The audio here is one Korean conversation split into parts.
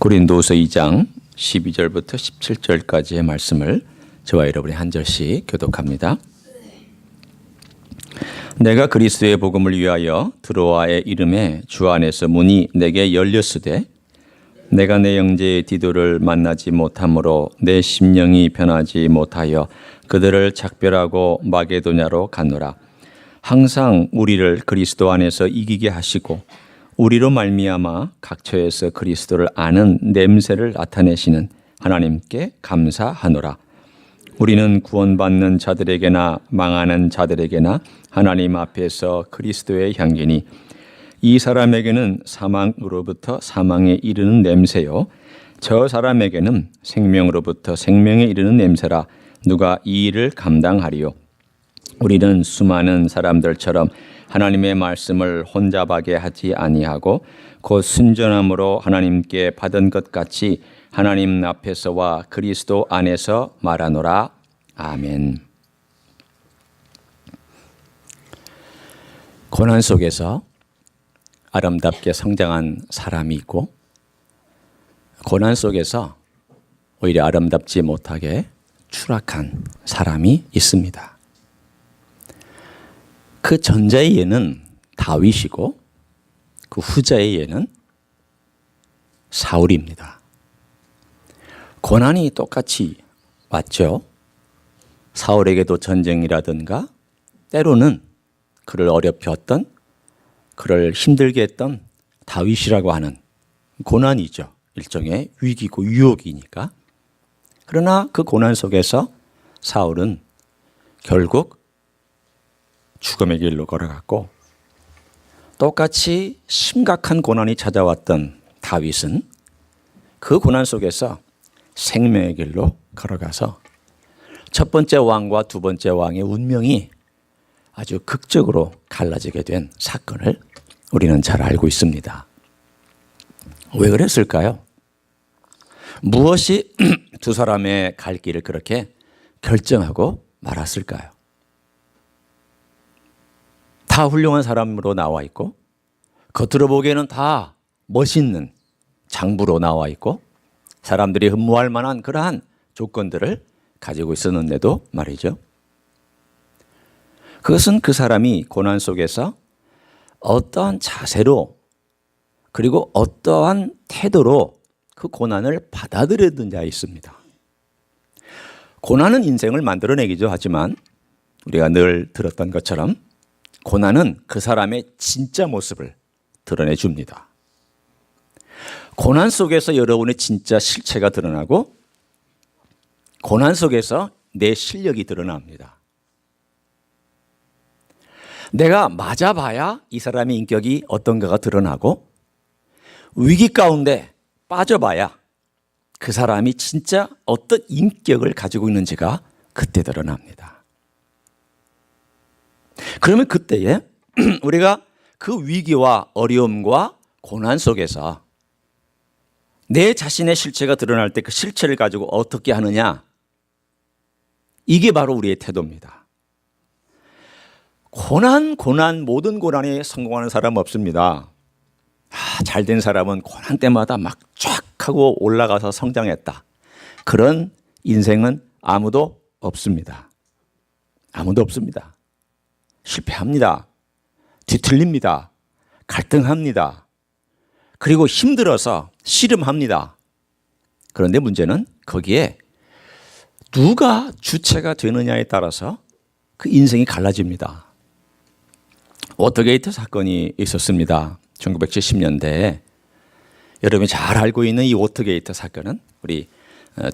고린도후서 2장 12절부터 17절까지의 말씀을 저와 여러분이 한 절씩 교독합니다. 내가 그리스도의 복음을 위하여 드로아의 이름에 주 안에서 문이 내게 열렸으되 내가 내 형제의 디도를 만나지 못하므로 내 심령이 변하지 못하여 그들을 작별하고 마게도냐로 갔노라. 항상 우리를 그리스도 안에서 이기게 하시고 우리로 말미암아 각처에서 그리스도를 아는 냄새를 나타내시는 하나님께 감사하노라. 우리는 구원받는 자들에게나 망하는 자들에게나 하나님 앞에서 그리스도의 향기니 이 사람에게는 사망으로부터 사망에 이르는 냄새요 저 사람에게는 생명으로부터 생명에 이르는 냄새라. 누가 이 일을 감당하리요? 우리는 수많은 사람들처럼 하나님의 말씀을 혼잡하게 하지 아니하고 곧 순전함으로 하나님께 받은 것 같이 하나님 앞에서와 그리스도 안에서 말하노라. 아멘. 고난 속에서 아름답게 성장한 사람이 있고 고난 속에서 오히려 아름답지 못하게 추락한 사람이 있습니다. 그 전자의 예는 다윗이고 그 후자의 예는 사울입니다. 고난이 똑같이 왔죠. 사울에게도 전쟁이라든가 때로는 그를 어렵혔던 그를 힘들게 했던 다윗이라고 하는 고난이죠. 일종의 위기고 유혹이니까. 그러나 그 고난 속에서 사울은 결국 죽음의 길로 걸어갔고 똑같이 심각한 고난이 찾아왔던 다윗은 그 고난 속에서 생명의 길로 걸어가서 첫 번째 왕과 두 번째 왕의 운명이 아주 극적으로 갈라지게 된 사건을 우리는 잘 알고 있습니다. 왜 그랬을까요? 무엇이 두 사람의 갈 길을 그렇게 결정하고 말았을까요? 다 훌륭한 사람으로 나와 있고 겉으로 보기에는 다 멋있는 장부로 나와 있고 사람들이 흠모할 만한 그러한 조건들을 가지고 있었는데도 말이죠. 그것은 그 사람이 고난 속에서 어떠한 자세로 그리고 어떠한 태도로 그 고난을 받아들였느냐에 있습니다. 고난은 인생을 만들어내기도 하지만 우리가 늘 들었던 것처럼 고난은 그 사람의 진짜 모습을 드러내 줍니다. 고난 속에서 여러분의 진짜 실체가 드러나고 고난 속에서 내 실력이 드러납니다. 내가 맞아봐야 이 사람의 인격이 어떤가가 드러나고 위기 가운데 빠져봐야 그 사람이 진짜 어떤 인격을 가지고 있는지가 그때 드러납니다. 그러면 그때에 우리가 그 위기와 어려움과 고난 속에서 내 자신의 실체가 드러날 때 그 실체를 가지고 어떻게 하느냐, 이게 바로 우리의 태도입니다. 고난 모든 고난에 성공하는 사람은 없습니다. 잘된 사람은 고난 때마다 막 쫙 하고 올라가서 성장했다. 그런 인생은 아무도 없습니다. 아무도 없습니다. 실패합니다. 뒤틀립니다. 갈등합니다. 그리고 힘들어서 씨름합니다. 그런데 문제는 거기에 누가 주체가 되느냐에 따라서 그 인생이 갈라집니다. 워터게이트 사건이 있었습니다. 1970년대에 여러분이 잘 알고 있는 이 워터게이트 사건은 우리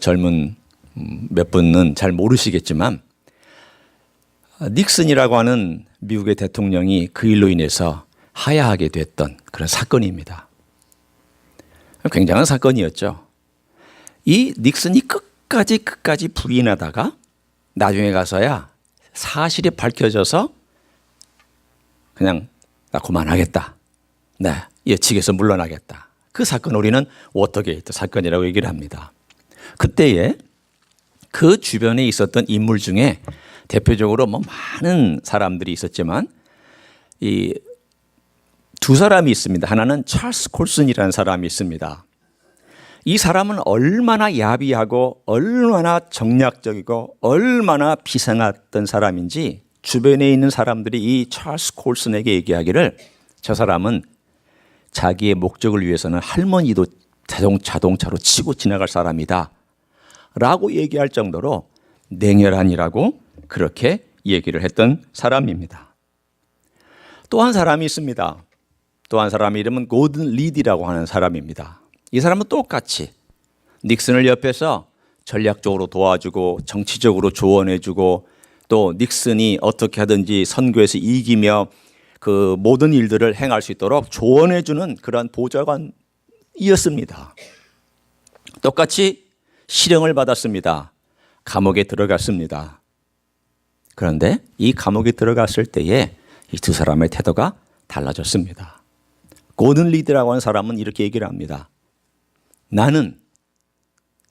젊은 몇 분은 잘 모르시겠지만 닉슨이라고 하는 미국의 대통령이 그 일로 인해서 하야하게 됐던 그런 사건입니다. 굉장한 사건이었죠. 이 닉슨이 끝까지 부인하다가 나중에 가서야 사실이 밝혀져서 그냥 나 그만하겠다. 네, 예측에서 물러나겠다. 그 사건 우리는 워터게이트 사건이라고 얘기를 합니다. 그때에 그 주변에 있었던 인물 중에 대표적으로 많은 사람들이 있었지만 이 두 사람이 있습니다. 하나는 찰스 콜슨이라는 사람이 있습니다. 이 사람은 얼마나 야비하고 얼마나 정략적이고 얼마나 비상했던 사람인지 주변에 있는 사람들이 이 찰스 콜슨에게 얘기하기를 저 사람은 자기의 목적을 위해서는 할머니도 자동차로 치고 지나갈 사람이다 라고 얘기할 정도로 냉혈한이라고 그렇게 얘기를 했던 사람입니다. 또 한 사람이 있습니다. 또 한 사람 이름은 고든 리디라고 하는 사람입니다. 이 사람은 똑같이 닉슨을 옆에서 전략적으로 도와주고 정치적으로 조언해주고 또 닉슨이 어떻게 하든지 선거에서 이기며 그 모든 일들을 행할 수 있도록 조언해주는 그런 보좌관이었습니다. 똑같이 실형을 받았습니다. 감옥에 들어갔습니다. 그런데 이 감옥에 들어갔을 때에 이 두 사람의 태도가 달라졌습니다. 고든 리드라고 하는 사람은 이렇게 얘기를 합니다. 나는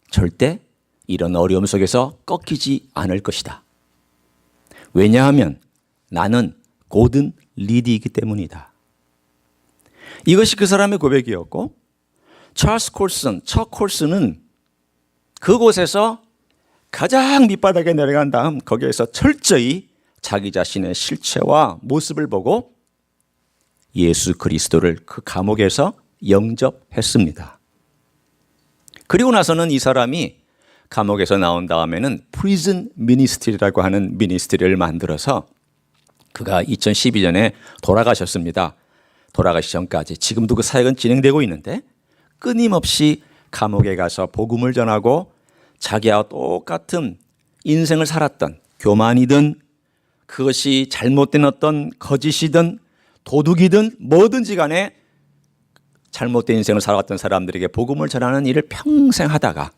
절대 이런 어려움 속에서 꺾이지 않을 것이다. 왜냐하면 나는 고든 리디이기 때문이다. 이것이 그 사람의 고백이었고 찰스 콜슨, 척 콜슨은 그곳에서 가장 밑바닥에 내려간 다음 거기에서 철저히 자기 자신의 실체와 모습을 보고 예수 그리스도를 그 감옥에서 영접했습니다. 그리고 나서는 이 사람이 감옥에서 나온 다음에는 프리즌 미니스트리라고 하는 미니스트리를 만들어서 그가 2012년에 돌아가셨습니다. 돌아가시 전까지 지금도 그 사역은 진행되고 있는데 끊임없이 감옥에 가서 복음을 전하고 자기와 똑같은 인생을 살았던 교만이든 그것이 잘못된 어떤 거짓이든 도둑이든 뭐든지 간에 잘못된 인생을 살아왔던 사람들에게 복음을 전하는 일을 평생 하다가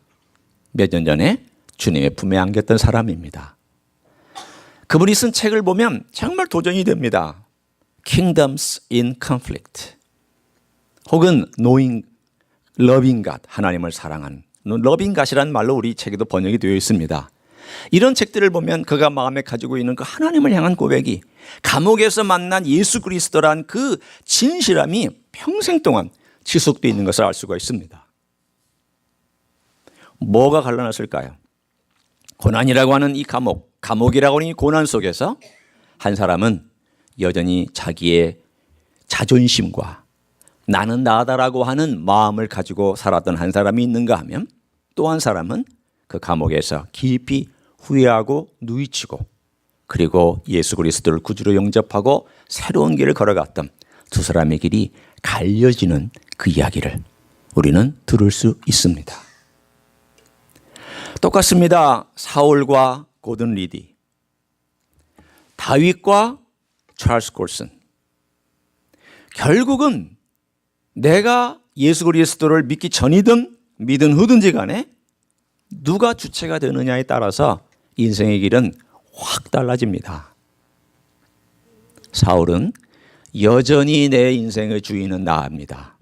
몇 년 전에 주님의 품에 안겼던 사람입니다. 그분이 쓴 책을 보면 정말 도전이 됩니다. Kingdoms in Conflict 혹은 Knowing, Loving God, 하나님을 사랑하는 Loving God이라는 말로 우리 책에도 번역이 되어 있습니다. 이런 책들을 보면 그가 마음에 가지고 있는 그 하나님을 향한 고백이 감옥에서 만난 예수 그리스도란 그 진실함이 평생 동안 지속되어 있는 것을 알 수가 있습니다. 뭐가 갈라놨을까요? 고난이라고 하는 이 감옥이라고 하는 이 고난 속에서 한 사람은 여전히 자기의 자존심과 나는 나다라고 하는 마음을 가지고 살았던 한 사람이 있는가 하면 또 한 사람은 그 감옥에서 깊이 후회하고 누이치고 그리고 예수 그리스도를 구주로 영접하고 새로운 길을 걸어갔던 두 사람의 길이 갈려지는 그 이야기를 우리는 들을 수 있습니다. 똑같습니다. 사울과 고든 리디, 다윗과 찰스 콜슨. 결국은 내가 예수 그리스도를 믿기 전이든 믿은 후든지 간에 누가 주체가 되느냐에 따라서 인생의 길은 확 달라집니다. 사울은 여전히 내 인생의 주인은 나입니다.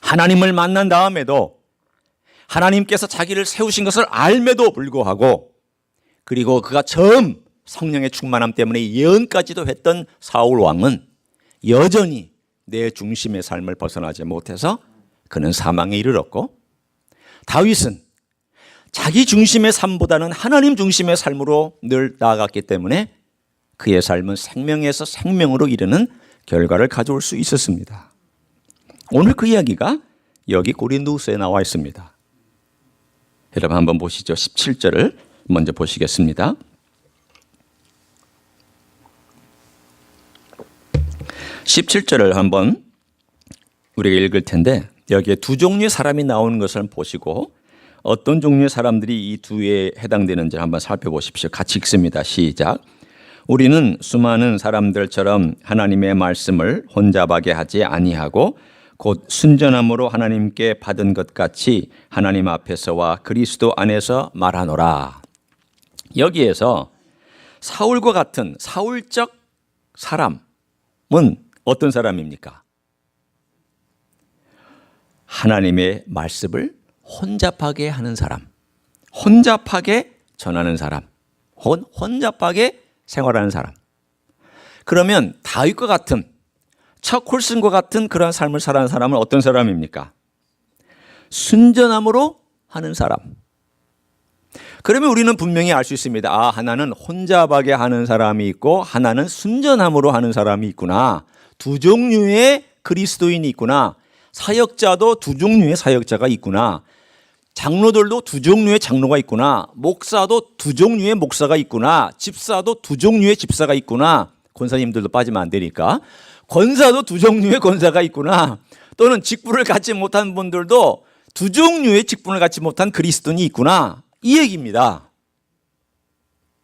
하나님을 만난 다음에도 하나님께서 자기를 세우신 것을 알매도 불구하고 그리고 그가 처음 성령의 충만함 때문에 예언까지도 했던 사울 왕은 여전히 내 중심의 삶을 벗어나지 못해서 그는 사망에 이르렀고 다윗은 자기 중심의 삶보다는 하나님 중심의 삶으로 늘 나아갔기 때문에 그의 삶은 생명에서 생명으로 이르는 결과를 가져올 수 있었습니다. 오늘 그 이야기가 여기 고린도후서에 나와 있습니다. 여러분 한번 보시죠. 17절을 먼저 보시겠습니다. 17절을 한번 우리가 읽을 텐데 여기에 두 종류의 사람이 나오는 것을 보시고 어떤 종류의 사람들이 이 두에 해당되는지 한번 살펴보십시오. 같이 읽습니다. 시작. 우리는 수많은 사람들처럼 하나님의 말씀을 혼잡하게 하지 아니하고 곧 순전함으로 하나님께 받은 것 같이 하나님 앞에서와 그리스도 안에서 말하노라. 여기에서 사울과 같은 사울적 사람은 어떤 사람입니까? 하나님의 말씀을 혼잡하게 하는 사람, 혼잡하게 전하는 사람, 혼잡하게 생활하는 사람. 그러면 다윗과 같은 척 콜슨과 같은 그런 삶을 살아가는 사람은 어떤 사람입니까? 순전함으로 하는 사람. 그러면 우리는 분명히 알 수 있습니다. 아, 하나는 혼잡하게 하는 사람이 있고 하나는 순전함으로 하는 사람이 있구나. 두 종류의 그리스도인이 있구나. 사역자도 두 종류의 사역자가 있구나. 장로들도 두 종류의 장로가 있구나. 목사도 두 종류의 목사가 있구나. 집사도 두 종류의 집사가 있구나. 권사님들도 빠지면 안 되니까. 권사도 두 종류의 권사가 있구나. 또는 직분을 갖지 못한 분들도 두 종류의 직분을 갖지 못한 그리스도인이 있구나. 이 얘기입니다.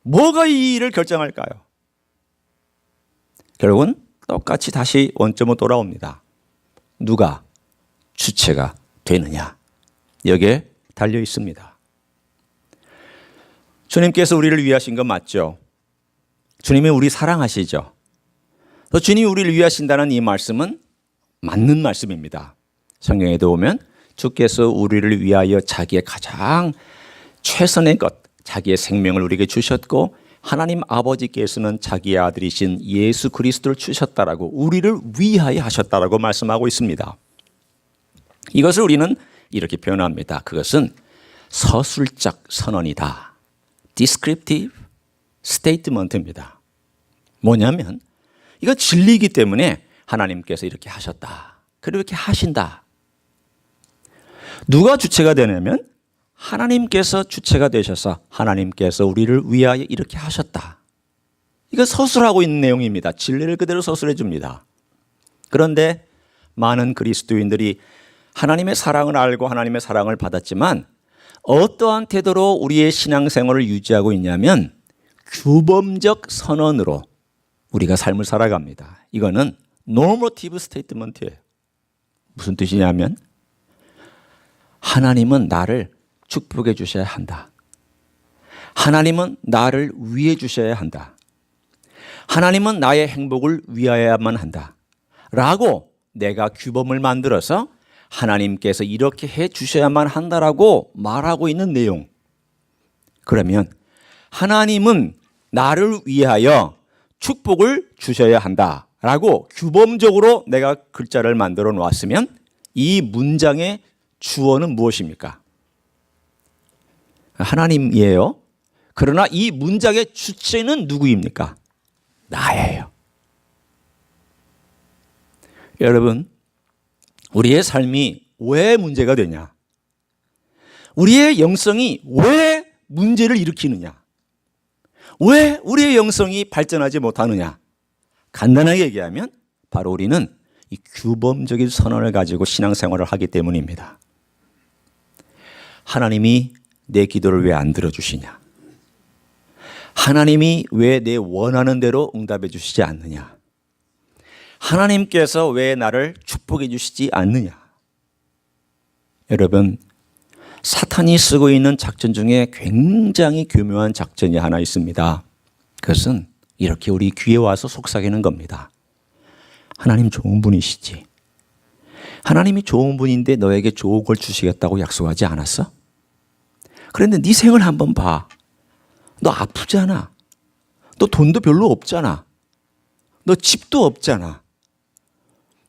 뭐가 이 일을 결정할까요? 결국은 똑같이 다시 원점으로 돌아옵니다. 누가 주체가 되느냐. 여기에 달려 있습니다. 주님께서 우리를 위하신 건 맞죠? 주님이 우리 사랑하시죠? 또 주님이 우리를 위하신다는 이 말씀은 맞는 말씀입니다. 성경에도 보면 주께서 우리를 위하여 자기의 가장 최선의 것, 자기의 생명을 우리에게 주셨고 하나님 아버지께서는 자기의 아들이신 예수 그리스도를 주셨다라고 우리를 위하여 하셨다라고 말씀하고 있습니다. 이것을 우리는 이렇게 표현합니다. 그것은 서술적 선언이다. Descriptive statement입니다. 뭐냐면 이건 진리이기 때문에 하나님께서 이렇게 하셨다. 그리고 이렇게 하신다. 누가 주체가 되냐면 하나님께서 주체가 되셔서 하나님께서 우리를 위하여 이렇게 하셨다. 이거 서술하고 있는 내용입니다. 진리를 그대로 서술해 줍니다. 그런데 많은 그리스도인들이 하나님의 사랑을 알고 하나님의 사랑을 받았지만 어떠한 태도로 우리의 신앙생활을 유지하고 있냐면 규범적 선언으로 우리가 삶을 살아갑니다. 이거는 normative statement이에요. 무슨 뜻이냐면 하나님은 나를 축복해 주셔야 한다. 하나님은 나를 위해 주셔야 한다. 하나님은 나의 행복을 위하여야만 한다. 라고 내가 규범을 만들어서 하나님께서 이렇게 해 주셔야만 한다라고 말하고 있는 내용. 그러면 하나님은 나를 위하여 축복을 주셔야 한다라고 규범적으로 내가 글자를 만들어 놓았으면 이 문장의 주어는 무엇입니까? 하나님이에요. 그러나 이 문장의 주체는 누구입니까? 나예요. 여러분, 우리의 삶이 왜 문제가 되냐? 우리의 영성이 왜 문제를 일으키느냐? 왜 우리의 영성이 발전하지 못하느냐? 간단하게 얘기하면 바로 우리는 이 규범적인 선언을 가지고 신앙생활을 하기 때문입니다. 하나님이 내 기도를 왜 안 들어주시냐? 하나님이 왜 내 원하는 대로 응답해 주시지 않느냐? 하나님께서 왜 나를 축복해 주시지 않느냐? 여러분, 사탄이 쓰고 있는 작전 중에 굉장히 교묘한 작전이 하나 있습니다. 그것은 이렇게 우리 귀에 와서 속삭이는 겁니다. 하나님 좋은 분이시지. 하나님이 좋은 분인데 너에게 좋은 걸 주시겠다고 약속하지 않았어? 그런데 네 생을 한번 봐. 너 아프잖아. 너 돈도 별로 없잖아. 너 집도 없잖아.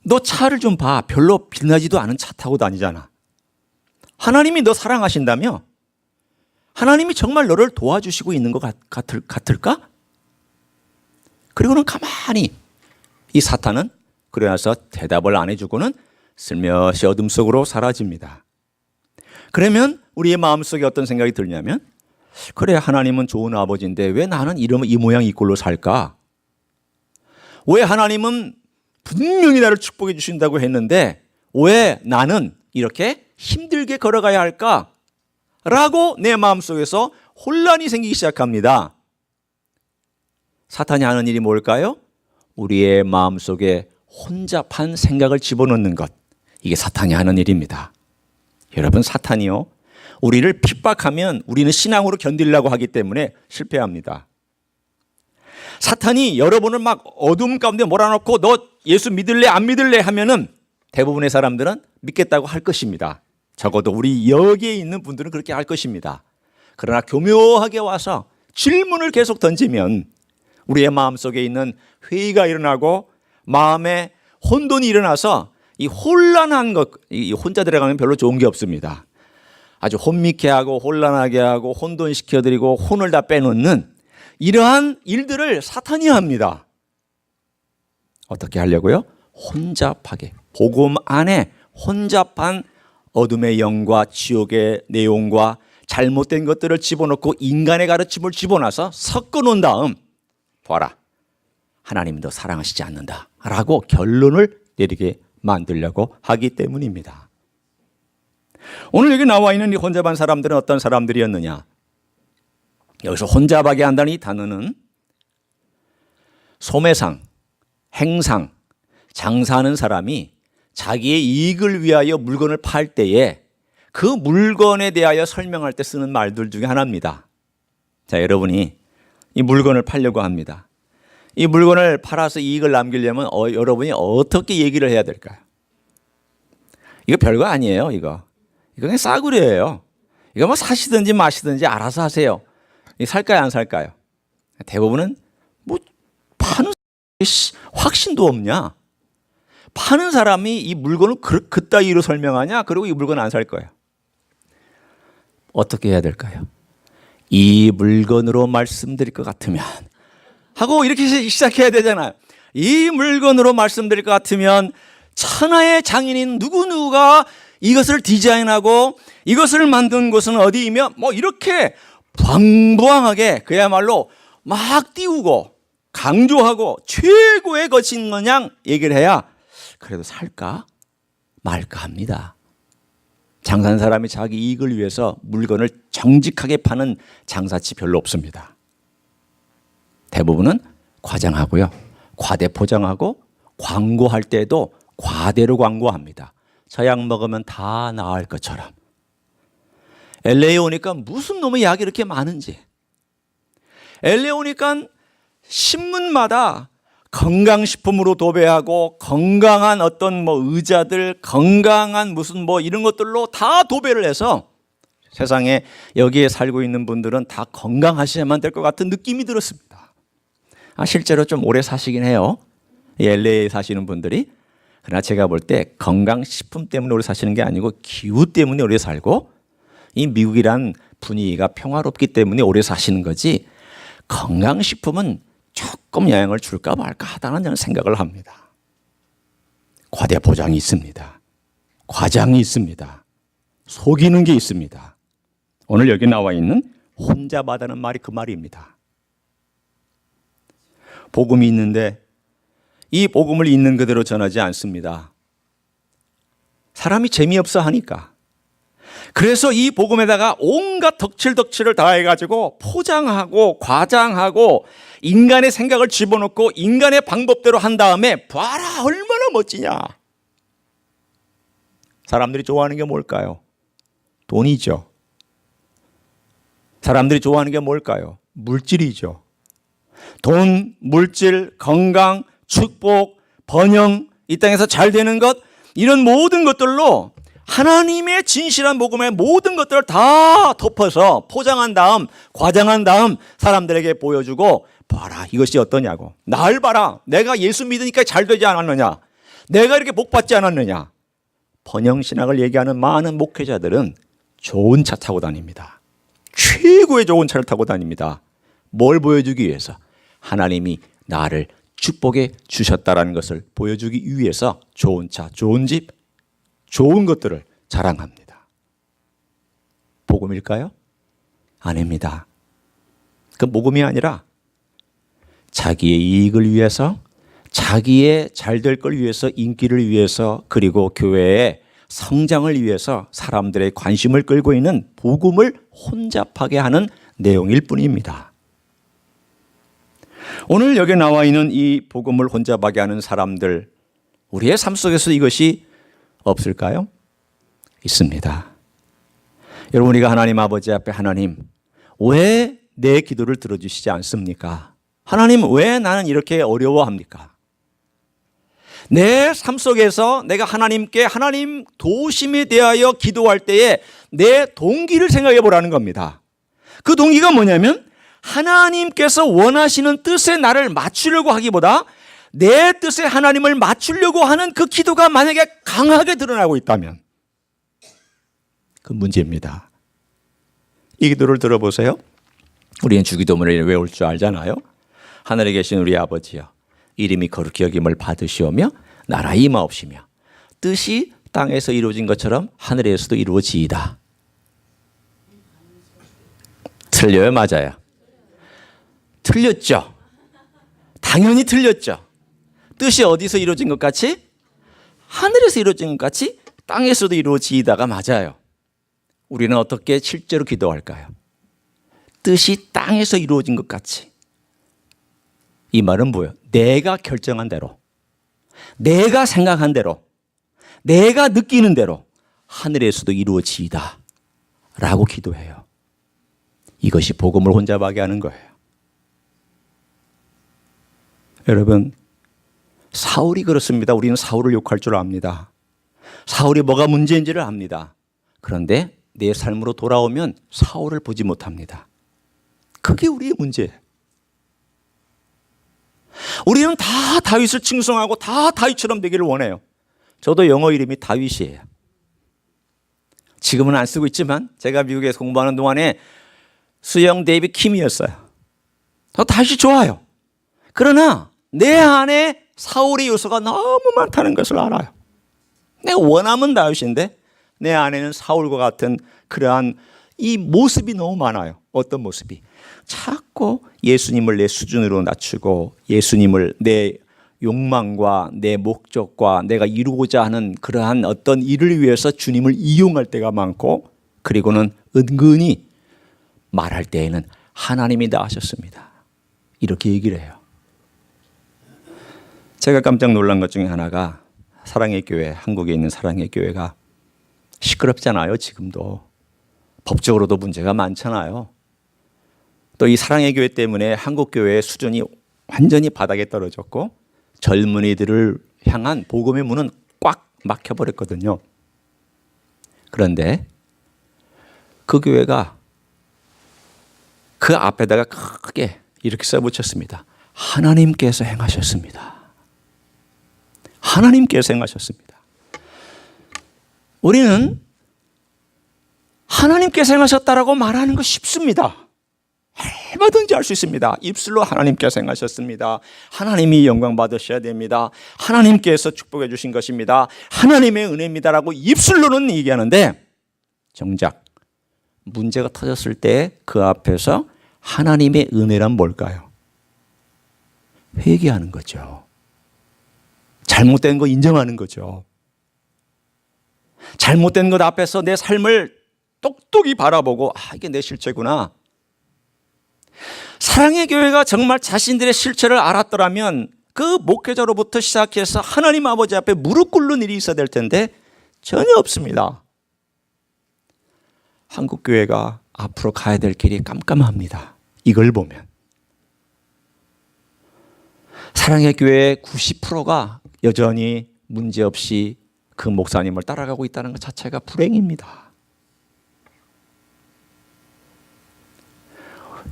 너 차를 좀 봐. 별로 빛나지도 않은 차 타고 다니잖아. 하나님이 너 사랑하신다며? 하나님이 정말 너를 도와주시고 있는 것 같을까? 그리고는 가만히 이 사탄은 그래서 대답을 안 해주고는 슬며시 어둠 속으로 사라집니다. 그러면 우리의 마음속에 어떤 생각이 들냐면 그래, 하나님은 좋은 아버지인데 왜 나는 이 모양 이 꼴로 살까? 왜 하나님은 분명히 나를 축복해 주신다고 했는데 왜 나는 이렇게 힘들게 걸어가야 할까? 라고 내 마음속에서 혼란이 생기기 시작합니다. 사탄이 하는 일이 뭘까요? 우리의 마음속에 혼잡한 생각을 집어넣는 것. 이게 사탄이 하는 일입니다. 여러분, 사탄이요, 우리를 핍박하면 우리는 신앙으로 견디려고 하기 때문에 실패합니다. 사탄이 여러분을 막 어둠 가운데 몰아넣고 너 예수 믿을래 안 믿을래 하면은 대부분의 사람들은 믿겠다고 할 것입니다. 적어도 우리 여기에 있는 분들은 그렇게 할 것입니다. 그러나 교묘하게 와서 질문을 계속 던지면 우리의 마음속에 있는 회의가 일어나고 마음에 혼돈이 일어나서 이 혼란한 것, 이 혼자 들어가면 별로 좋은 게 없습니다. 아주 혼미케 하고 혼란하게 하고 혼돈시켜드리고 혼을 다 빼놓는 이러한 일들을 사탄이 합니다. 어떻게 하려고요? 혼잡하게, 복음 안에 혼잡한 어둠의 영과 지옥의 내용과 잘못된 것들을 집어넣고 인간의 가르침을 집어넣어서 섞어놓은 다음 봐라, 하나님도 사랑하시지 않는다 라고 결론을 내리게 만들려고 하기 때문입니다. 오늘 여기 나와 있는 이 혼잡한 사람들은 어떤 사람들이었느냐? 여기서 혼잡하게 한다는 이 단어는 소매상, 행상, 장사하는 사람이 자기의 이익을 위하여 물건을 팔 때에 그 물건에 대하여 설명할 때 쓰는 말들 중에 하나입니다. 자, 여러분이 이 물건을 팔려고 합니다. 이 물건을 팔아서 이익을 남기려면 여러분이 어떻게 얘기를 해야 될까요? 이거 별거 아니에요. 이거 그냥 싸구려예요. 이거 뭐 사시든지 마시든지 알아서 하세요. 살까요, 안 살까요? 대부분은 뭐 파는 확신도 없냐? 파는 사람이 이 물건을 그따위로 설명하냐? 그리고 이 물건 안 살 거예요. 어떻게 해야 될까요? 이 물건으로 말씀드릴 것 같으면 하고 이렇게 시작해야 되잖아요. 이 물건으로 말씀드릴 것 같으면 천하의 장인인 누구누가 이것을 디자인하고 이것을 만든 곳은 어디이며 뭐 이렇게 방부항하게 그야말로 막 띄우고 강조하고 최고의 것인 마냥 얘기를 해야 그래도 살까 말까 합니다. 장사하는 사람이 자기 이익을 위해서 물건을 정직하게 파는 장사치 별로 없습니다. 대부분은 과장하고요, 과대 포장하고 광고할 때도 과대로 광고합니다. 저 약 먹으면 다 나을 것처럼. LA 오니까 무슨 놈의 약이 이렇게 많은지. LA 오니까 신문마다 건강식품으로 도배하고 건강한 어떤 뭐 의자들, 건강한 무슨 뭐 이런 것들로 다 도배를 해서 세상에 여기에 살고 있는 분들은 다 건강하셔야만 될 것 같은 느낌이 들었습니다. 실제로 좀 오래 사시긴 해요. LA에 사시는 분들이. 그러나 제가 볼 때 건강식품 때문에 오래 사시는 게 아니고 기후 때문에 오래 살고 이 미국이란 분위기가 평화롭기 때문에 오래 사시는 거지 건강식품은 조금 영향을 줄까 말까 하다는 저는 생각을 합니다. 과대 포장이 있습니다. 과장이 있습니다. 속이는 게 있습니다. 오늘 여기 나와 있는 혼잡하다는 말이 그 말입니다. 복음이 있는데 이 복음을 있는 그대로 전하지 않습니다. 사람이 재미없어 하니까. 그래서 이 복음에다가 온갖 덕칠덕칠을 다해가지고 포장하고 과장하고 인간의 생각을 집어넣고 인간의 방법대로 한 다음에 봐라 얼마나 멋지냐. 사람들이 좋아하는 게 뭘까요? 돈이죠. 사람들이 좋아하는 게 뭘까요? 물질이죠. 돈, 물질, 건강, 축복, 번영, 이 땅에서 잘 되는 것, 이런 모든 것들로 하나님의 진실한 복음의 모든 것들을 다 덮어서 포장한 다음, 과장한 다음 사람들에게 보여주고 봐라 이것이 어떠냐고. 날 봐라. 내가 예수 믿으니까 잘 되지 않았느냐. 내가 이렇게 복 받지 않았느냐. 번영신학을 얘기하는 많은 목회자들은 좋은 차 타고 다닙니다. 최고의 좋은 차를 타고 다닙니다. 뭘 보여주기 위해서? 하나님이 나를 축복해 주셨다라는 것을 보여주기 위해서 좋은 차, 좋은 집, 좋은 것들을 자랑합니다. 복음일까요? 아닙니다. 그 복음이 아니라 자기의 이익을 위해서, 자기의 잘 될 걸 위해서, 인기를 위해서, 그리고 교회의 성장을 위해서 사람들의 관심을 끌고 있는 복음을 혼잡하게 하는 내용일 뿐입니다. 오늘 여기 나와 있는 이 복음을 혼잡하게 하는 사람들, 우리의 삶 속에서 이것이 없을까요? 있습니다. 여러분, 우리가 하나님 아버지 앞에 하나님, 왜 내 기도를 들어주시지 않습니까? 하나님, 왜 나는 이렇게 어려워합니까? 내 삶 속에서 내가 하나님께 하나님 도심에 대하여 기도할 때에 내 동기를 생각해 보라는 겁니다. 그 동기가 뭐냐면 하나님께서 원하시는 뜻에 나를 맞추려고 하기보다 내 뜻에 하나님을 맞추려고 하는 그 기도가 만약에 강하게 드러나고 있다면 그 문제입니다. 이 기도를 들어보세요. 우리는 주기도문을 외울 줄 알잖아요. 하늘에 계신 우리 아버지여, 이름이 거룩히 여김을 받으시오며 나라 임하옵시며 뜻이 땅에서 이루어진 것처럼 하늘에서도 이루어지이다. 틀려요? 맞아요? 틀렸죠? 당연히 틀렸죠. 뜻이 어디서 이루어진 것 같이? 하늘에서 이루어진 것 같이 땅에서도 이루어지이다가 맞아요. 우리는 어떻게 실제로 기도할까요? 뜻이 땅에서 이루어진 것 같이. 이 말은 뭐예요? 내가 결정한 대로, 내가 생각한 대로, 내가 느끼는 대로 하늘에서도 이루어지이다 라고 기도해요. 이것이 복음을 혼잡하게 하는 거예요. 여러분, 사울이 그렇습니다. 우리는 사울을 욕할 줄 압니다. 사울이 뭐가 문제인지를 압니다. 그런데 내 삶으로 돌아오면 사울을 보지 못합니다. 그게 우리의 문제예요. 우리는 다 다윗을 칭송하고 다 다윗처럼 되기를 원해요. 저도 영어 이름이 다윗이에요. 지금은 안 쓰고 있지만 제가 미국에서 공부하는 동안에 수영 데이빗 킴이었어요. 저 다윗이 좋아요. 그러나 내 안에 사울의 요소가 너무 많다는 것을 알아요. 내가 원하면 다윗인데 내 안에는 사울과 같은 그러한 이 모습이 너무 많아요. 어떤 모습이? 자꾸 예수님을 내 수준으로 낮추고 예수님을 내 욕망과 내 목적과 내가 이루고자 하는 그러한 어떤 일을 위해서 주님을 이용할 때가 많고, 그리고는 은근히 말할 때에는 하나님이 다 하셨습니다 이렇게 얘기를 해요. 제가 깜짝 놀란 것 중에 하나가 사랑의 교회, 한국에 있는 사랑의 교회가 시끄럽잖아요. 지금도 법적으로도 문제가 많잖아요. 또 이 사랑의 교회 때문에 한국 교회의 수준이 완전히 바닥에 떨어졌고 젊은이들을 향한 복음의 문은 꽉 막혀버렸거든요. 그런데 그 교회가 그 앞에다가 크게 이렇게 써붙였습니다. 하나님께서 행하셨습니다. 하나님께서 행하셨습니다. 우리는 하나님께서 행하셨다라고 말하는 거 쉽습니다. 얼마든지 할 수 있습니다. 입술로 하나님께서 행하셨습니다. 하나님이 영광 받으셔야 됩니다. 하나님께서 축복해 주신 것입니다. 하나님의 은혜입니다라고 입술로는 얘기하는데 정작 문제가 터졌을 때 그 앞에서 하나님의 은혜란 뭘까요? 회개하는 거죠. 잘못된 거 인정하는 거죠. 잘못된 것 앞에서 내 삶을 똑똑히 바라보고 이게 내 실체구나. 사랑의 교회가 정말 자신들의 실체를 알았더라면 그 목회자로부터 시작해서 하나님 아버지 앞에 무릎 꿇는 일이 있어야 될 텐데 전혀 없습니다. 한국 교회가 앞으로 가야 될 길이 깜깜합니다. 이걸 보면 사랑의 교회의 90%가 여전히 문제없이 그 목사님을 따라가고 있다는 것 자체가 불행입니다.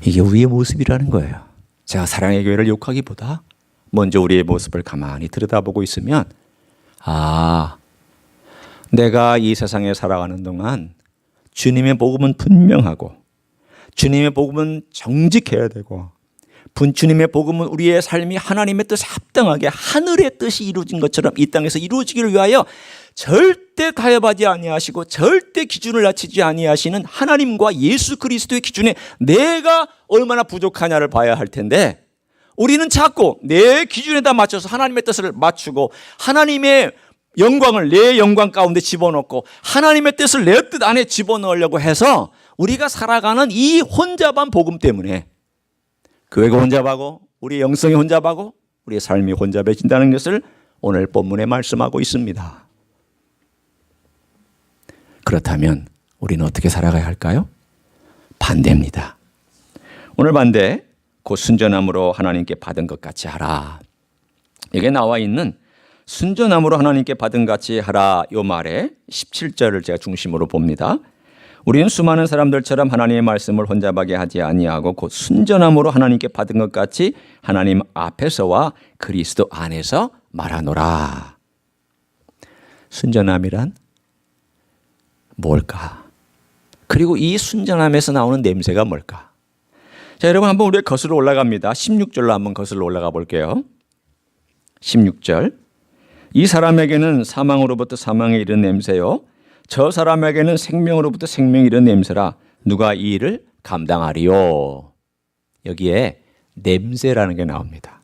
이게 우리의 모습이라는 거예요. 제가 사랑의 교회를 욕하기보다 먼저 우리의 모습을 가만히 들여다보고 있으면 내가 이 세상에 살아가는 동안 주님의 복음은 분명하고 주님의 복음은 정직해야 되고 주님의 복음은 우리의 삶이 하나님의 뜻에 합당하게 하늘의 뜻이 이루어진 것처럼 이 땅에서 이루어지기를 위하여 절대 타협하지 아니하시고 절대 기준을 낮추지 아니하시는 하나님과 예수 그리스도의 기준에 내가 얼마나 부족하냐를 봐야 할 텐데 우리는 자꾸 내 기준에다 맞춰서 하나님의 뜻을 맞추고 하나님의 영광을 내 영광 가운데 집어넣고 하나님의 뜻을 내 뜻 안에 집어넣으려고 해서 우리가 살아가는 이 혼잡한 복음 때문에 교회가 혼잡하고 우리의 영성이 혼잡하고 우리의 삶이 혼잡해진다는 것을 오늘 본문에 말씀하고 있습니다. 그렇다면 우리는 어떻게 살아가야 할까요? 반대입니다. 오늘 반대, 곧 순전함으로 하나님께 받은 것 같이 하라. 여기에 나와 있는 순전함으로 하나님께 받은 것 같이 하라 이 말에 17절을 제가 중심으로 봅니다. 우리는 수많은 사람들처럼 하나님의 말씀을 혼잡하게 하지 아니하고 곧 순전함으로 하나님께 받은 것 같이 하나님 앞에서와 그리스도 안에서 말하노라. 순전함이란 뭘까? 그리고 이 순전함에서 나오는 냄새가 뭘까? 자, 여러분 한번 우리 거슬러 올라갑니다. 16절로 한번 거슬러 올라가 볼게요. 16절. 이 사람에게는 사망으로부터 사망에 이른 냄새요, 저 사람에게는 생명으로부터 생명에 이른 냄새라. 누가 이 일을 감당하리요? 여기에 냄새라는 게 나옵니다.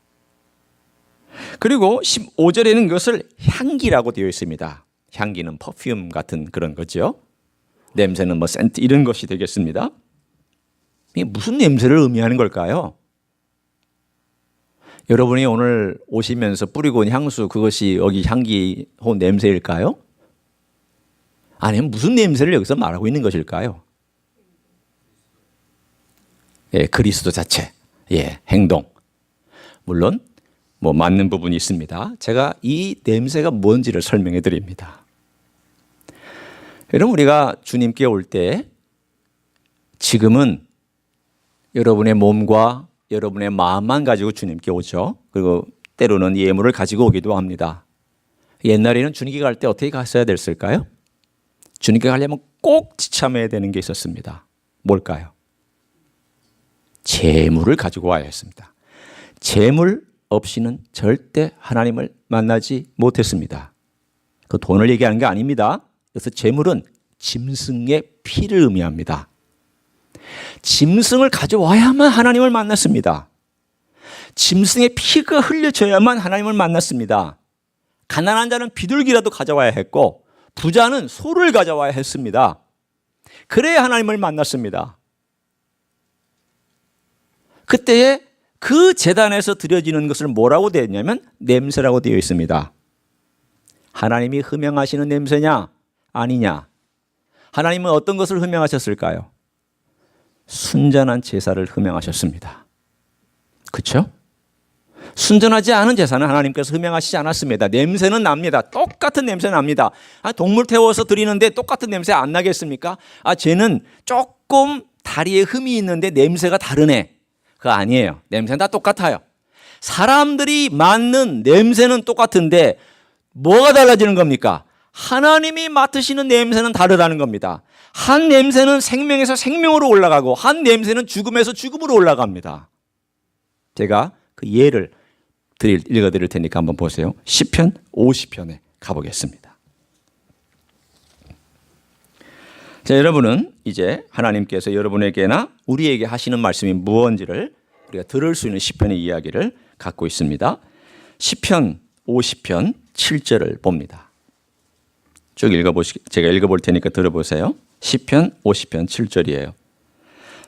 그리고 15절에는 이것을 향기라고 되어 있습니다. 향기는 퍼퓸 같은 그런 거죠. 냄새는 뭐 센트 이런 것이 되겠습니다. 이게 무슨 냄새를 의미하는 걸까요? 여러분이 오늘 오시면서 뿌리고 온 향수, 그것이 여기 향기 혹은 냄새일까요? 아니면 무슨 냄새를 여기서 말하고 있는 것일까요? 예, 그리스도 자체, 예, 행동. 물론 뭐 맞는 부분이 있습니다. 제가 이 냄새가 뭔지를 설명해 드립니다. 여러분, 우리가 주님께 올 때 지금은 여러분의 몸과 여러분의 마음만 가지고 주님께 오죠. 그리고 때로는 예물을 가지고 오기도 합니다. 옛날에는 주님께 갈 때 어떻게 갔어야 됐을까요? 주님께 가려면 꼭 지참해야 되는 게 있었습니다. 뭘까요? 재물을 가지고 와야 했습니다. 재물 없이는 절대 하나님을 만나지 못했습니다. 그 돈을 얘기하는 게 아닙니다. 그래서 재물은 짐승의 피를 의미합니다. 짐승을 가져와야만 하나님을 만났습니다. 짐승의 피가 흘려져야만 하나님을 만났습니다. 가난한 자는 비둘기라도 가져와야 했고 부자는 소를 가져와야 했습니다. 그래야 하나님을 만났습니다. 그때에 그 제단에서 드려지는 것을 뭐라고 되어 있냐면 냄새라고 되어 있습니다. 하나님이 흠양하시는 냄새냐 아니냐? 하나님은 어떤 것을 흠양하셨을까요? 순전한 제사를 흠양하셨습니다. 그렇죠? 순전하지 않은 제사는 하나님께서 흠양하시지 않았습니다. 냄새는 납니다. 똑같은 냄새 납니다. 동물 태워서 드리는데 똑같은 냄새 안 나겠습니까? 쟤는 조금 다리에 흠이 있는데 냄새가 다르네. 그거 아니에요. 냄새는 다 똑같아요. 사람들이 맡는 냄새는 똑같은데 뭐가 달라지는 겁니까? 하나님이 맡으시는 냄새는 다르다는 겁니다. 한 냄새는 생명에서 생명으로 올라가고 한 냄새는 죽음에서 죽음으로 올라갑니다. 제가 그 예를 읽어드릴 테니까 한번 보세요. 시편 50편에 가보겠습니다. 자, 여러분은 이제 하나님께서 여러분에게나 우리에게 하시는 말씀이 무엇인지를 우리가 들을 수 있는 시편의 이야기를 갖고 있습니다. 시편 50편 7절을 봅니다. 쭉 제가 읽어볼 테니까 들어보세요. 시편 50편 7절이에요.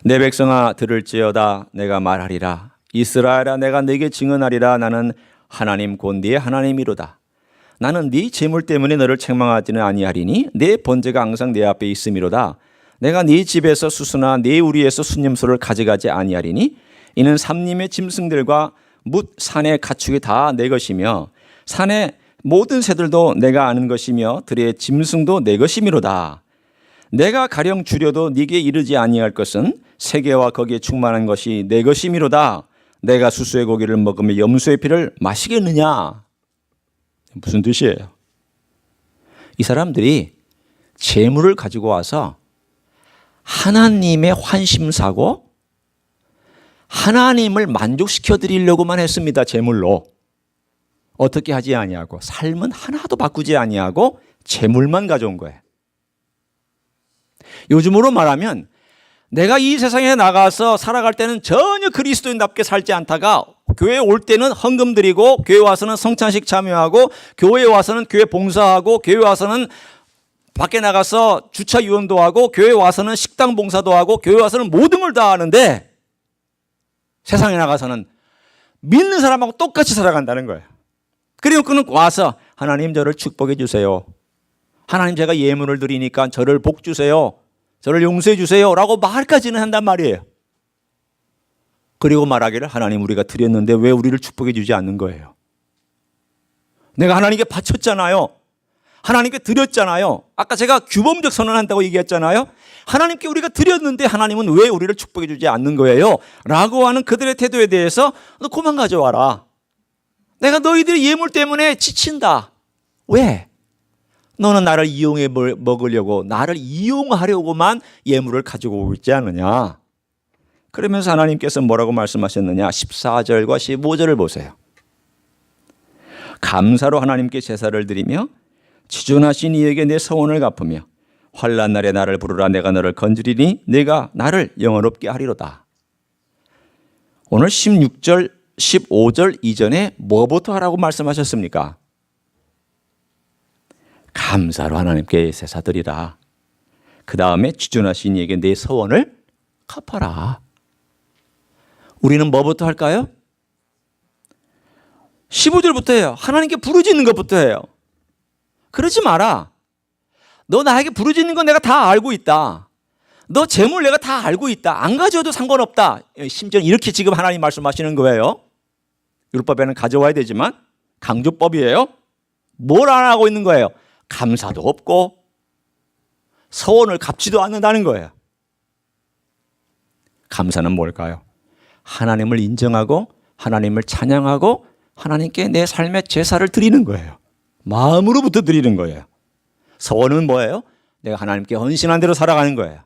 내 백성아 들을지어다 내가 말하리라. 이스라엘아 내가 네게 증언하리라. 나는 하나님 곧 네 하나님이로다. 나는 네 재물 때문에 너를 책망하지는 아니하리니 내 번제가 항상 내 앞에 있음이로다. 내가 네 집에서 수수나 네 우리에서 순념소를 가져가지 아니하리니 이는 삼림의 짐승들과 뭇 산의 가축이 다 내 것이며 산의 모든 새들도 내가 아는 것이며 들의 짐승도 내 것이미로다. 내가 가령 주려도 네게 이르지 아니할 것은 세계와 거기에 충만한 것이 내 것이미로다. 내가 수수의 고기를 먹으며 염소의 피를 마시겠느냐? 무슨 뜻이에요? 이 사람들이 재물을 가지고 와서 하나님의 환심사고 하나님을 만족시켜 드리려고만 했습니다. 재물로. 어떻게 하지 아니하고 삶은 하나도 바꾸지 아니하고 재물만 가져온 거예요. 요즘으로 말하면 내가 이 세상에 나가서 살아갈 때는 전혀 그리스도인답게 살지 않다가 교회에 올 때는 헌금 드리고 교회 와서는 성찬식 참여하고 교회에 와서는 교회 봉사하고 교회 와서는 밖에 나가서 주차 유언도 하고 교회 와서는 식당 봉사도 하고 교회 와서는 모든 걸 다 하는데 세상에 나가서는 믿는 사람하고 똑같이 살아간다는 거예요. 그리고 그는 와서 하나님 저를 축복해 주세요. 하나님 제가 예물을 드리니까 저를 복 주세요. 저를 용서해 주세요. 라고 말까지는 한단 말이에요. 그리고 말하기를 하나님 우리가 드렸는데 왜 우리를 축복해 주지 않는 거예요? 내가 하나님께 바쳤잖아요. 하나님께 드렸잖아요. 아까 제가 규범적 선언한다고 얘기했잖아요. 하나님께 우리가 드렸는데 하나님은 왜 우리를 축복해 주지 않는 거예요? 라고 하는 그들의 태도에 대해서 너 그만 가져와라. 내가 너희들의 예물 때문에 지친다. 왜? 너는 나를 이용해 먹으려고, 나를 이용하려고만 예물을 가지고 오고 있지 않느냐. 그러면서 하나님께서 뭐라고 말씀하셨느냐. 14절과 15절을 보세요. 감사로 하나님께 제사를 드리며 지존하신 이에게 내 서원을 갚으며 환난 날에 나를 부르라. 내가 너를 건지리니 내가 나를 영원롭게 하리로다. 오늘 16절 15절 이전에 뭐부터 하라고 말씀하셨습니까? 감사로 하나님께 제사 드리라. 그 다음에 지존하신 이에게 내 서원을 갚아라. 우리는 뭐부터 할까요? 15절부터 해요. 하나님께 부르짖는 것부터 해요. 그러지 마라. 너 나에게 부르짖는 건 내가 다 알고 있다. 너 재물 내가 다 알고 있다. 안 가져도 상관없다. 심지어 이렇게 지금 하나님 말씀하시는 거예요. 율법에는 가져와야 되지만 강조법이에요. 뭘 안 하고 있는 거예요? 감사도 없고 서원을 갚지도 않는다는 거예요. 감사는 뭘까요? 하나님을 인정하고 하나님을 찬양하고 하나님께 내 삶의 제사를 드리는 거예요. 마음으로부터 드리는 거예요. 서원은 뭐예요? 내가 하나님께 헌신한 대로 살아가는 거예요.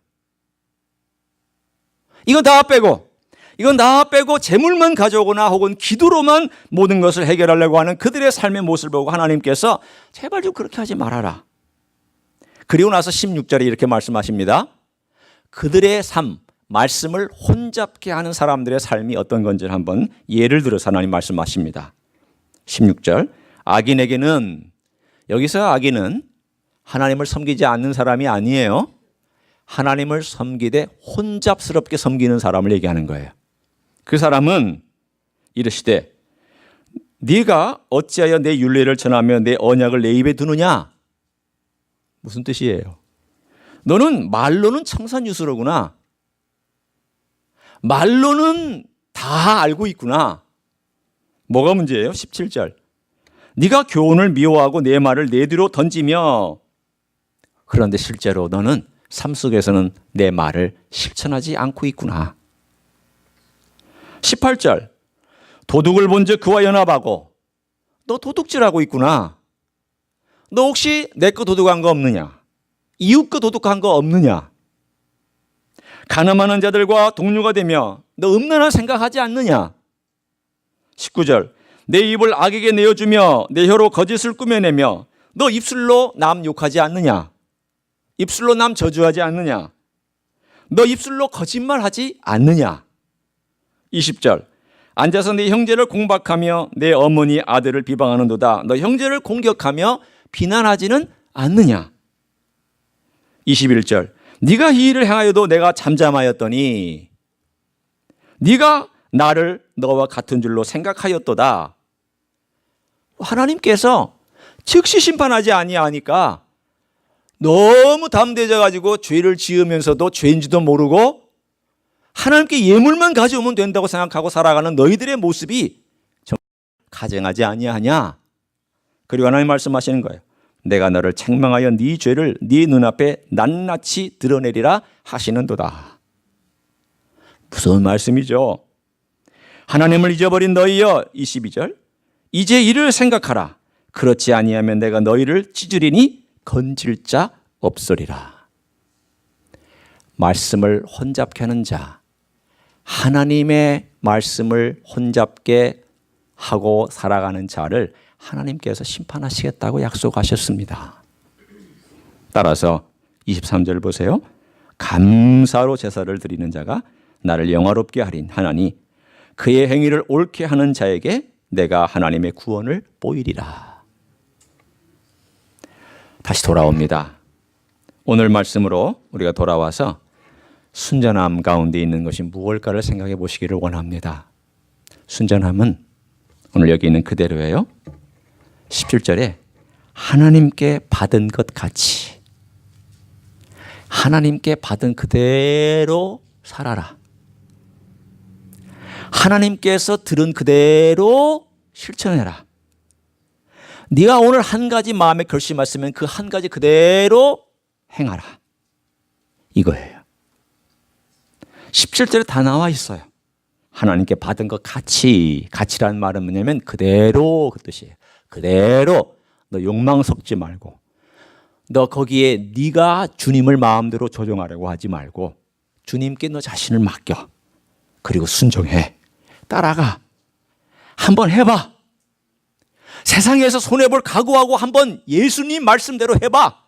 이건 다 빼고 재물만 가져오거나 혹은 기도로만 모든 것을 해결하려고 하는 그들의 삶의 모습을 보고 하나님께서 제발 좀 그렇게 하지 말아라. 그리고 나서 16절에 이렇게 말씀하십니다. 그들의 삶, 말씀을 혼잡게 하는 사람들의 삶이 어떤 건지를 한번 예를 들어서 하나님 말씀하십니다. 16절, 악인에게는, 여기서 악인은 하나님을 섬기지 않는 사람이 아니에요. 하나님을 섬기되 혼잡스럽게 섬기는 사람을 얘기하는 거예요. 그 사람은 이르시되 네가 어찌하여 내 율례를 전하며 내 언약을 내 입에 두느냐? 무슨 뜻이에요? 너는 말로는 청산유수로구나. 말로는 다 알고 있구나. 뭐가 문제예요? 17절. 네가 교훈을 미워하고 내 말을 내 뒤로 던지며 그런데 실제로 너는 삶 속에서는 내 말을 실천하지 않고 있구나. 18절. 도둑을 본즉 그와 연합하고 너 도둑질하고 있구나. 너 혹시 내 거 도둑한 거 없느냐? 이웃 거 도둑한 거 없느냐? 가늠하는 자들과 동료가 되며 너 음란한 생각하지 않느냐? 19절. 내 입을 악에게 내어주며 내 혀로 거짓을 꾸며내며 너 입술로 남 욕하지 않느냐? 입술로 남 저주하지 않느냐? 너 입술로 거짓말하지 않느냐? 20절. 앉아서 내 형제를 공박하며 내 어머니 아들을 비방하는도다. 너 형제를 공격하며 비난하지는 않느냐? 21절. 네가 이 일을 행하여도 내가 잠잠하였더니 네가 나를 너와 같은 줄로 생각하였도다. 하나님께서 즉시 심판하지 아니하니까 너무 담대해져 가지고 죄를 지으면서도 죄인지도 모르고 하나님께 예물만 가져오면 된다고 생각하고 살아가는 너희들의 모습이 정말 가증하지 아니하냐? 그리고 하나님 말씀하시는 거예요. 내가 너를 책망하여 네 죄를 네 눈앞에 낱낱이 드러내리라 하시는도다. 무서운 말씀이죠. 하나님을 잊어버린 너희여. 22절. 이제 이를 생각하라. 그렇지 아니하면 내가 너희를 찢으리니 건질 자 없으리라. 말씀을 혼잡게 하는 자, 하나님의 말씀을 혼잡게 하고 살아가는 자를 하나님께서 심판하시겠다고 약속하셨습니다. 따라서 23절 보세요. 감사로 제사를 드리는 자가 나를 영화롭게 하니 그의 행위를 옳게 하는 자에게 내가 하나님의 구원을 보이리라. 다시 돌아옵니다. 오늘 말씀으로 우리가 돌아와서 순전함 가운데 있는 것이 무엇일까를 생각해 보시기를 원합니다. 순전함은 오늘 여기 있는 그대로예요. 17절에 하나님께 받은 것 같이 하나님께 받은 그대로 살아라. 하나님께서 들은 그대로 실천해라. 네가 오늘 한 가지 마음에 결심했으면 그 한 가지 그대로 행하라. 이거예요. 17절에 다 나와 있어요. 하나님께 받은 것 가치라는 말은 뭐냐면 그대로 그 뜻이에요. 그대로. 너 욕망 섞지 말고, 너 거기에 네가 주님을 마음대로 조정하려고 하지 말고 주님께 너 자신을 맡겨. 그리고 순종해. 따라가. 한번 해봐. 세상에서 손해볼 각오하고 한번 예수님 말씀대로 해봐.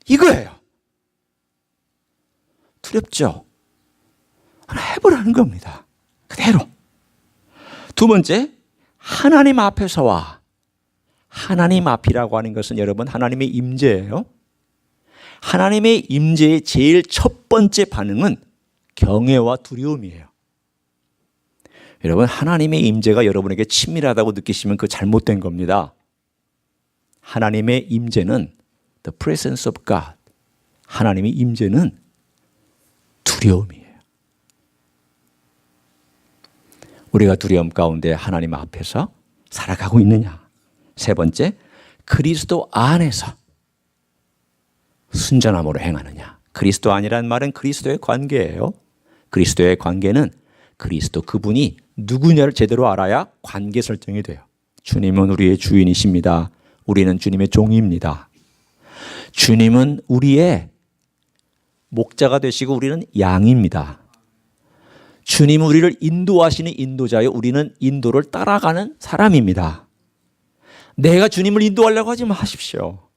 이거예요. 두렵죠? 하나 해보라는 겁니다. 그대로. 두 번째, 하나님 앞에서와, 하나님 앞이라고 하는 것은 여러분 하나님의 임재예요. 하나님의 임재의 제일 첫 번째 반응은 경외와 두려움이에요. 여러분 하나님의 임재가 여러분에게 친밀하다고 느끼시면 그거 잘못된 겁니다. 하나님의 임재는 the presence of God, 하나님의 임재는 두려움이에요. 우리가 두려움 가운데 하나님 앞에서 살아가고 있느냐. 세 번째, 그리스도 안에서 순전함으로 행하느냐. 그리스도 안이라는 말은 그리스도의 관계예요. 그리스도의 관계는 그리스도 그분이 누구냐를 제대로 알아야 관계 설정이 돼요. 주님은 우리의 주인이십니다. 우리는 주님의 종입니다. 주님은 우리의 목자가 되시고 우리는 양입니다. 주님은 우리를 인도하시는 인도자요, 우리는 인도를 따라가는 사람입니다. 내가 주님을 인도하려고 하지 마십시오.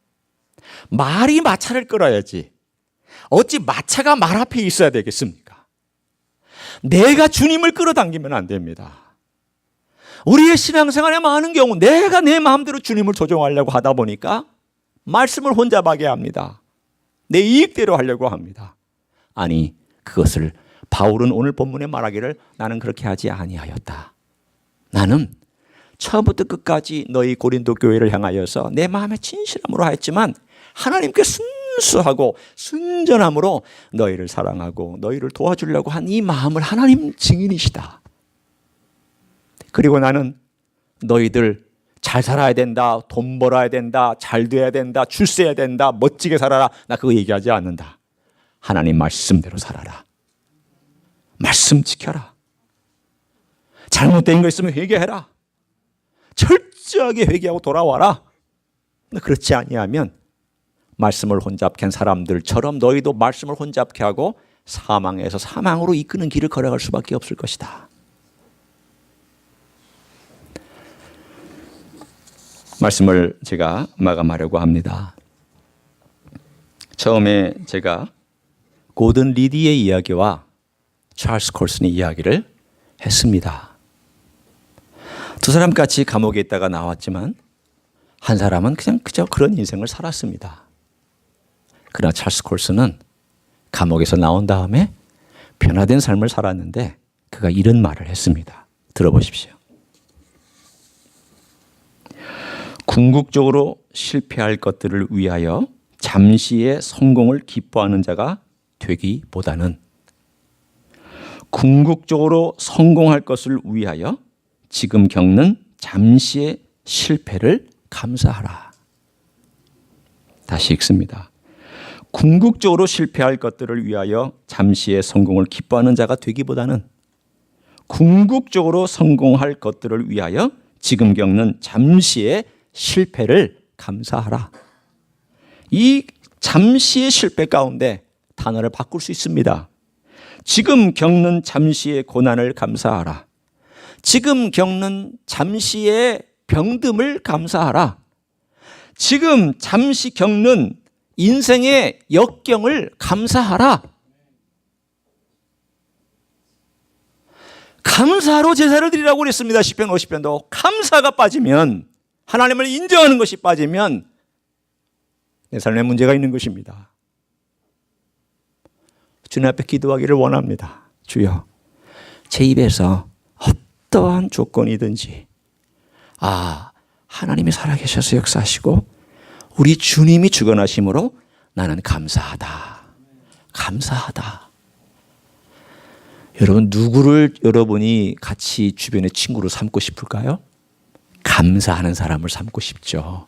말이 마차를 끌어야지. 어찌 마차가 말 앞에 있어야 되겠습니까? 내가 주님을 끌어당기면 안 됩니다. 우리의 신앙생활에 많은 경우 내가 내 마음대로 주님을 조종하려고 하다 보니까 말씀을 혼잡하게 합니다. 내 이익대로 하려고 합니다. 아니, 그것을 바울은 오늘 본문에 말하기를 나는 그렇게 하지 아니하였다. 나는 처음부터 끝까지 너희 고린도 교회를 향하여서 내 마음의 진실함으로 하였지만 하나님께 순수하고 순전함으로 너희를 사랑하고 너희를 도와주려고 한 이 마음을 하나님 증인이시다. 그리고 나는 너희들 잘 살아야 된다, 돈 벌어야 된다, 잘 돼야 된다, 출세해야 된다, 멋지게 살아라. 나 그거 얘기하지 않는다. 하나님 말씀대로 살아라. 말씀 지켜라. 잘못된 거 있으면 회개해라. 철저하게 회개하고 돌아와라. 그렇지 아니하면 말씀을 혼잡케 한 사람들처럼 너희도 말씀을 혼잡케 하고 사망에서 사망으로 이끄는 길을 걸어갈 수밖에 없을 것이다. 말씀을 제가 마감하려고 합니다. 처음에 제가 고든 리디의 이야기와 찰스 콜슨의 이야기를 했습니다. 두 사람 같이 감옥에 있다가 나왔지만 한 사람은 그저 그런 인생을 살았습니다. 그러나 찰스 콜슨은 감옥에서 나온 다음에 변화된 삶을 살았는데 그가 이런 말을 했습니다. 들어보십시오. 궁극적으로 실패할 것들을 위하여 잠시의 성공을 기뻐하는 자가 되기보다는 궁극적으로 성공할 것을 위하여 지금 겪는 잠시의 실패를 감사하라. 다시 읽습니다. 궁극적으로 실패할 것들을 위하여 잠시의 성공을 기뻐하는 자가 되기보다는 궁극적으로 성공할 것들을 위하여 지금 겪는 잠시의 실패를 감사하라. 이 잠시의 실패 가운데 단어를 바꿀 수 있습니다. 지금 겪는 잠시의 고난을 감사하라. 지금 겪는 잠시의 병듦을 감사하라. 지금 잠시 겪는 인생의 역경을 감사하라. 감사로 제사를 드리라고 그랬습니다. 시편 50편도. 감사가 빠지면, 하나님을 인정하는 것이 빠지면 내 삶에 문제가 있는 것입니다. 주님 앞에 기도하기를 원합니다. 주여, 제 입에서 어떠한 조건이든지 하나님이 살아계셔서 역사하시고 우리 주님이 주관하심으로 나는 감사하다. 감사하다. 여러분, 누구를 여러분이 같이 주변의 친구로 삼고 싶을까요? 감사하는 사람을 삼고 싶죠.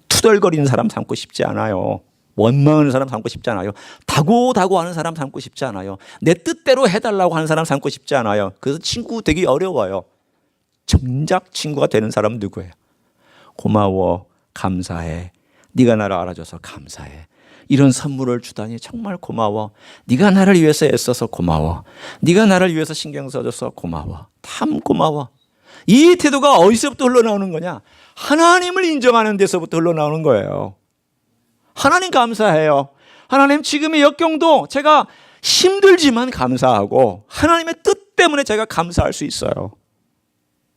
투덜거리는 사람 삼고 싶지 않아요. 원망하는 사람 삼고 싶지 않아요. 다고다고 하는 사람 삼고 싶지 않아요. 내 뜻대로 해달라고 하는 사람 삼고 싶지 않아요. 그래서 친구 되기 어려워요. 정작 친구가 되는 사람은 누구예요? 고마워, 감사해, 네가 나를 알아줘서 감사해, 이런 선물을 주다니 정말 고마워, 네가 나를 위해서 애써서 고마워, 네가 나를 위해서 신경 써줘서 고마워, 참 고마워. 이 태도가 어디서부터 흘러나오는 거냐? 하나님을 인정하는 데서부터 흘러나오는 거예요. 하나님 감사해요. 하나님 지금의 역경도 제가 힘들지만 감사하고 하나님의 뜻 때문에 제가 감사할 수 있어요.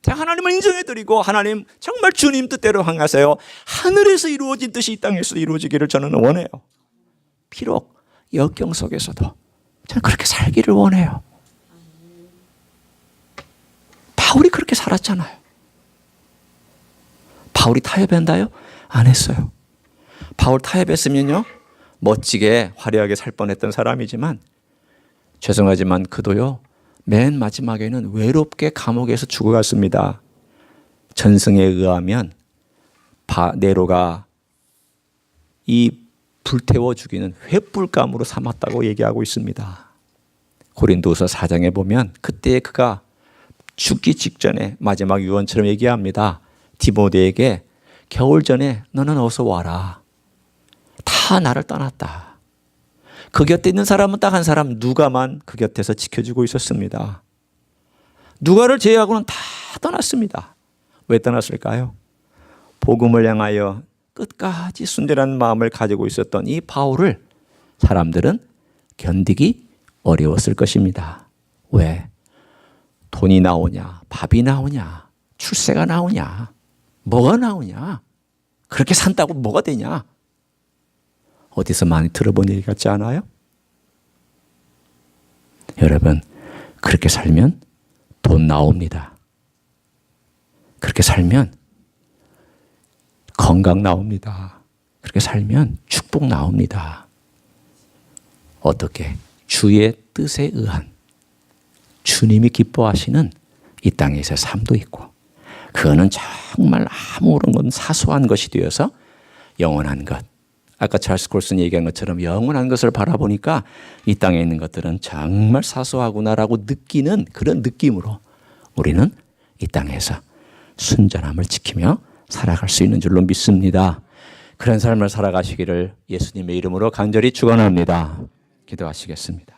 제가 하나님을 인정해드리고 하나님 정말 주님 뜻대로 행하세요. 하늘에서 이루어진 뜻이 이 땅에서 이루어지기를 저는 원해요. 비록 역경 속에서도 저는 그렇게 살기를 원해요. 바울이 그렇게 살았잖아요. 바울이 타협한다요? 안 했어요. 바울 타협했으면요, 멋지게 화려하게 살 뻔했던 사람이지만 죄송하지만 그도요, 맨 마지막에는 외롭게 감옥에서 죽어갔습니다. 전승에 의하면 네로가 이 불태워 죽이는 횃불감으로 삼았다고 얘기하고 있습니다. 고린도후서 4장에 보면 그때 그가 죽기 직전에 마지막 유언처럼 얘기합니다. 디모데에게 겨울 전에 너는 어서 와라. 다 나를 떠났다. 그 곁에 있는 사람은 딱 한 사람 누가만 그 곁에서 지켜주고 있었습니다. 누가를 제외하고는 다 떠났습니다. 왜 떠났을까요? 복음을 향하여 끝까지 순전한 마음을 가지고 있었던 이 바울을 사람들은 견디기 어려웠을 것입니다. 왜? 돈이 나오냐, 밥이 나오냐, 출세가 나오냐, 뭐가 나오냐, 그렇게 산다고 뭐가 되냐? 어디서 많이 들어본 얘기 같지 않아요? 여러분, 그렇게 살면 돈 나옵니다. 그렇게 살면 건강 나옵니다. 그렇게 살면 축복 나옵니다. 어떻게? 주의 뜻에 의한 주님이 기뻐하시는 이 땅에서의 삶도 있고, 그거는 정말 아무런 건 사소한 것이 되어서 영원한 것, 아까 찰스 콜슨 얘기한 것처럼 영원한 것을 바라보니까 이 땅에 있는 것들은 정말 사소하구나라고 느끼는 그런 느낌으로 우리는 이 땅에서 순전함을 지키며 살아갈 수 있는 줄로 믿습니다. 그런 삶을 살아가시기를 예수님의 이름으로 간절히 축원합니다. 기도하시겠습니다.